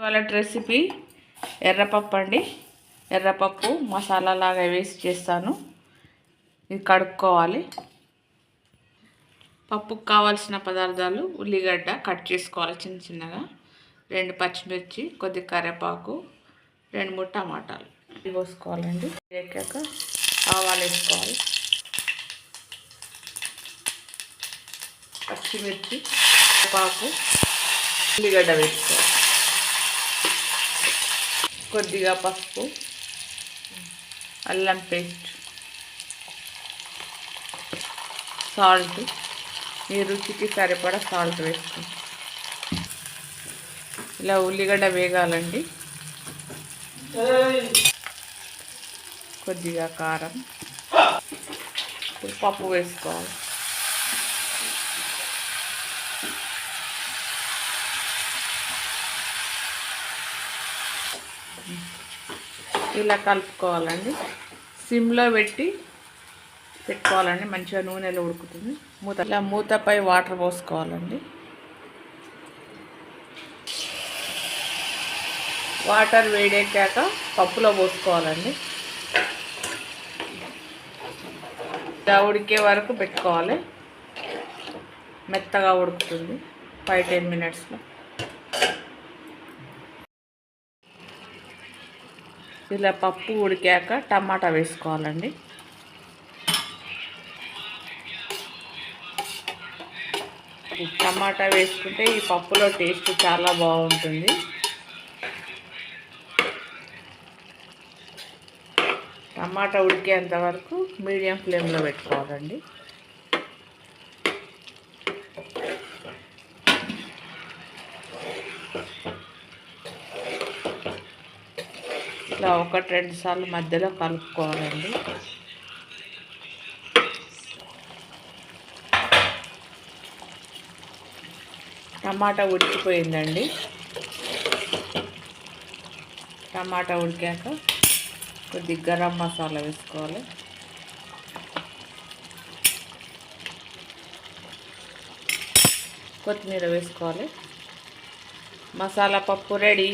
ఇవాళ రెసిపీ ఎర్రపప్పు అండి. ఎర్రపప్పు మసాలా లాగా వేసి చేస్తాను. ఇది కడుక్కోవాలి. పప్పుకు కావాల్సిన పదార్థాలు: ఉల్లిగడ్డ కట్ చేసుకోవాలి చిన్న చిన్నగా, 2 పచ్చిమిర్చి, కొద్ది కరివేపాకు, 2-3 టమాటాలు ఇవి పోసుకోవాలండి. ఎక్కాక ఆవాలు వేసుకోవాలి, పచ్చిమిర్చి, కరివేపాకు, ఉల్లిగడ్డ వేసుకోవాలి, కొద్దిగా పసుపు, అల్లం పేస్ట్, సాల్ట్, మీ రుచికి సరిపడా సాల్ట్ వేసుకోండి. ఇలా ఉల్లిగడ్డ వేగాలండి. కొద్దిగా కారం, పప్పు వేసుకోవాలి. ఇలా కలుపుకోవాలండి. సిమ్లో పెట్టుకోవాలండి. మంచిగా నూనెలో ఉడుకుతుంది. ఇలా మూతపై వాటర్ పోసుకోవాలండి. వాటర్ వేడెక్కాక పప్పులో పోసుకోవాలండి. ఇలా ఉడికే వరకు పెట్టుకోవాలి. మెత్తగా ఉడుకుతుంది 5-10 మినిట్స్లో. ఇలా పప్పు ఉడికాక టమాటా వేసుకోవాలండి. టమాటా వేసుకుంటే ఈ పప్పులో టేస్ట్ చాలా బాగుంటుంది. టమాటా ఉడికేంత వరకు మీడియం ఫ్లేమ్లో పెట్టుకోవాలండి. ఇలా 1-2 సార్లు మధ్యలో కలుపుకోవాలండి. టమాటా ఉడికిపోయిందండి. టమాటా ఉడికాక కొద్దిగా గరం మసాలా వేసుకోవాలి. కొత్తిమీర వేసుకోవాలి. మసాలా పప్పు రెడీ.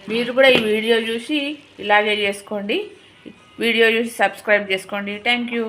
మీరు కూడా ఈ వీడియో చూసి ఇలాగే చేసుకోండి. వీడియో చూసి సబ్స్క్రైబ్ చేసుకోండి. Thank you.